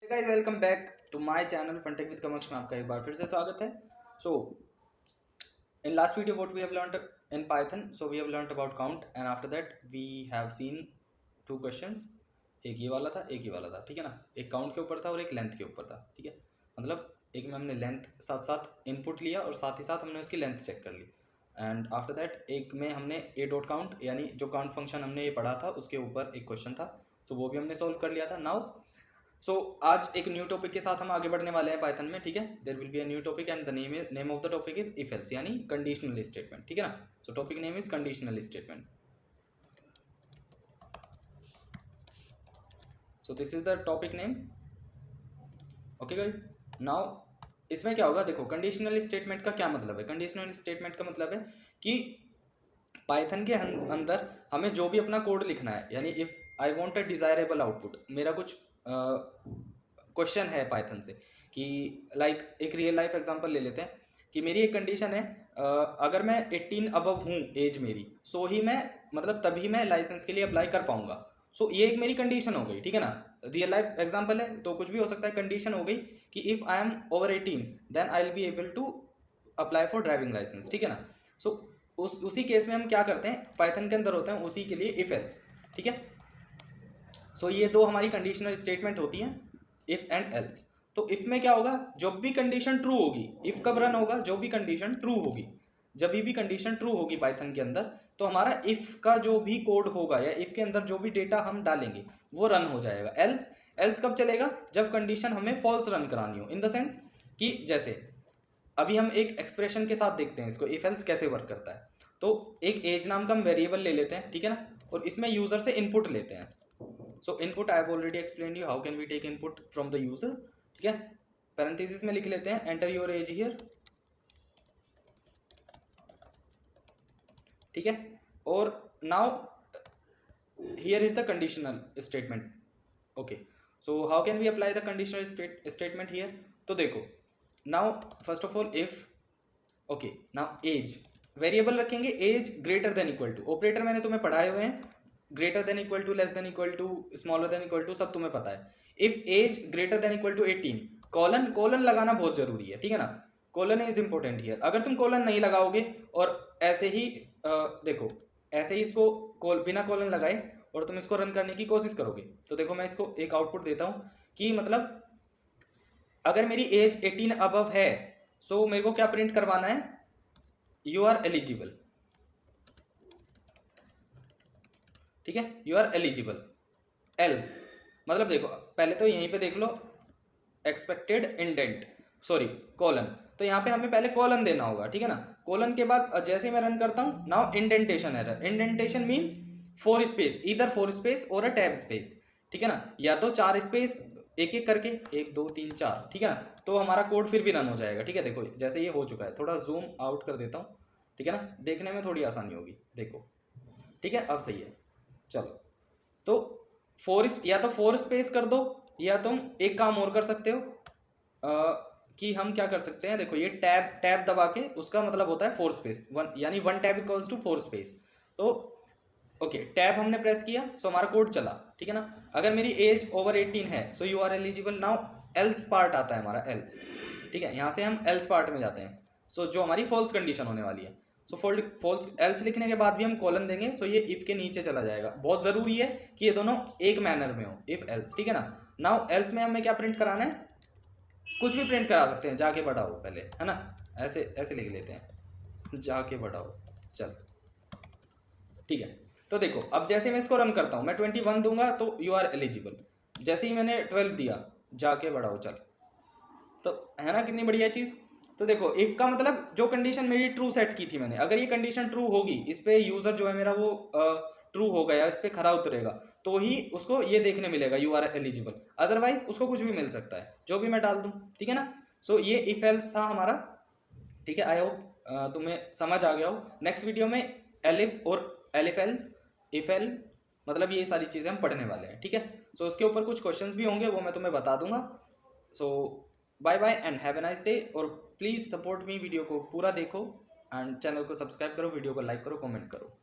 Guys welcome back to my channel FunTech with कमक्ष में आपका एक बार फिर से स्वागत है। So in last video what we have learned in Python, so we have learned about count and after that we have seen two questions. एक ये वाला था, एक ये वाला था, ठीक है ना। एक काउंट के ऊपर था और एक लेंथ के ऊपर था, ठीक है। मतलब एक में हमने लेंथ साथ साथ इनपुट लिया और साथ ही साथ हमने उसकी लेंथ चेक कर ली। एंड आफ्टर दैट एक में हमने ए डॉट काउंट यानी जो काउंट फंक्शन हमने ये पढ़ा था उसके ऊपर एक क्वेश्चन था, सो वो भी हमने सॉल्व कर लिया था। नाउ आज एक न्यू टॉपिक के साथ हम आगे बढ़ने वाले हैं पाइथन में, ठीक है। There will be a new topic and the name of the topic is if else यानी कंडीशनल स्टेटमेंट, ठीक है ना। So topic name is conditional statement. So this is the topic name, okay guys. Now इसमें क्या होगा, देखो conditional statement का क्या मतलब है। कंडीशनल स्टेटमेंट का मतलब है कि पाइथन के अंदर हमें जो भी अपना कोड लिखना है, यानी if I want a desirable output, मेरा कुछ क्वेश्चन है पाइथन से कि लाइक एक रियल लाइफ एग्जांपल ले लेते हैं कि मेरी एक कंडीशन है, अगर मैं 18 अबव हूँ एज मेरी, सो ही मैं मतलब तभी मैं लाइसेंस के लिए अप्लाई कर पाऊंगा। सो ये एक मेरी कंडीशन हो गई, ठीक है ना। रियल लाइफ एग्जांपल है तो कुछ भी हो सकता है। कंडीशन हो गई कि if I am over 18 then I will be able to apply for driving licence, ठीक है ना। सो उसी केस में हम क्या करते हैं, पाइथन के अंदर होते हैं उसी के लिए इफ एल्स, ठीक है। सो ये दो हमारी कंडीशनल स्टेटमेंट होती हैं, इफ एंड एल्स। तो इफ में क्या होगा, जब भी कंडीशन ट्रू होगी, इफ कब रन होगा, जो भी कंडीशन ट्रू होगी, जब भी कंडीशन ट्रू होगी पाइथन के अंदर, तो हमारा इफ का जो भी कोड होगा या इफ के अंदर जो भी डेटा हम डालेंगे वो रन हो जाएगा। एल्स एल्स कब चलेगा, जब कंडीशन हमें फॉल्स रन करानी हो। इन द सेंस कि जैसे अभी हम एक एक्सप्रेशन के साथ देखते हैं इसको, इफ एल्स कैसे वर्क करता है। तो एक एज नाम का हम वेरिएबल ले लेते हैं, ठीक है ना, और इसमें यूजर से इनपुट लेते हैं। So input I have already explain you how can we take input from the user, ठीक है। पैरेंथेसिस में लिख लेते हैं एंटर योर एज हियर, ठीक है। और now here is the conditional statement, okay. So how can we apply the conditional statement here. तो देखो now first of all if, okay, now age variable रखेंगे, age greater than equal to, operator मैंने तुम्हें पढ़ाए हुए हैं, greater than equal to, less than equal to, smaller than equal to, सब तुम्हें पता है। If age greater than equal to 18, colon colon लगाना बहुत जरूरी है, ठीक है ना। Colon is important here. अगर तुम कॉलन नहीं लगाओगे और ऐसे ही देखो ऐसे ही इसको बिना कॉलन लगाए और तुम इसको रन करने की कोशिश करोगे, तो देखो मैं इसको एक आउटपुट देता हूँ कि मतलब अगर मेरी एज 18 अबव है, सो मेरे को क्या प्रिंट करवाना है, यू आर एलिजिबल, ठीक है, यू आर एलिजिबल। एल्स मतलब देखो पहले तो यहीं पे देख लो एक्सपेक्टेड इंडेंट, सॉरी कॉलन, तो यहाँ पे हमें पहले कॉलन देना होगा, ठीक है ना। कॉलन के बाद जैसे मैं रन करता हूँ, now indentation error. Indentation means four space, इधर फोर स्पेस और अ टैब स्पेस, ठीक है ना, या तो चार स्पेस एक एक करके, 1 2 3 4, ठीक है ना। तो हमारा कोड फिर भी रन हो जाएगा, ठीक है। देखो जैसे ये हो चुका है, थोड़ा जूम आउट कर देता हूँ, ठीक है ना, देखने में थोड़ी आसानी होगी, देखो ठीक है, अब सही है। चलो तो या तो फोर स्पेस कर दो, या तुम एक काम और कर सकते हो कि हम क्या कर सकते हैं, देखो ये टैब टैब दबा के, उसका मतलब होता है फोर स्पेस, वन यानी one tab equals to four space. तो ओके टैब हमने प्रेस किया, सो हमारा कोड चला, ठीक है ना। अगर मेरी एज ओवर 18 है, so you are eligible. Now else part आता है हमारा, एल्स, ठीक है, यहाँ से हम एल्स पार्ट में जाते हैं। सो जो हमारी फॉल्स कंडीशन होने वाली है, सो फॉल्स एल्स लिखने के बाद भी हम कॉलन देंगे, सो ये इफ के नीचे चला जाएगा। बहुत ज़रूरी है कि ये दोनों एक मैनर में हो, इफ एल्स, ठीक है ना। नाउ एल्स में हमें क्या प्रिंट कराना है, कुछ भी प्रिंट करा सकते हैं, जाके बढ़ाओ पहले, है ना, ऐसे ऐसे लिख लेते हैं, जाके बढ़ाओ, चल ठीक है। तो देखो अब जैसे मैं इसको रन करता हूँ, मैं 21 दूंगा तो यू आर एलिजिबल, जैसे ही मैंने 12 दिया, जाके बढ़ाओ चल, तो है ना कितनी बढ़िया चीज़। तो देखो इफ का मतलब जो कंडीशन मेरी ट्रू सेट की थी मैंने, अगर ये कंडीशन ट्रू होगी, इस पे यूजर जो है मेरा वो ट्रू होगा या इस पे खरा उतरेगा, तो ही उसको ये देखने मिलेगा यू आर एलिजिबल, अदरवाइज उसको कुछ भी मिल सकता है जो भी मैं डाल दूँ, ठीक है ना। सो ये इफ एल्स था हमारा, ठीक है। आई होप तुम्हें समझ आ गया हो। नेक्स्ट वीडियो में एलिफ और एलिफ एल्स, इफ एल, मतलब ये सारी चीज़ें हम पढ़ने वाले हैं, ठीक है। सो उसके ऊपर कुछ क्वेश्चंस भी होंगे, वो मैं तुम्हें बता दूंगा। So bye bye and have a nice day, और प्लीज़ सपोर्ट मी, वीडियो को पूरा देखो एंड चैनल को सब्सक्राइब करो, वीडियो को लाइक करो, कमेंट करो।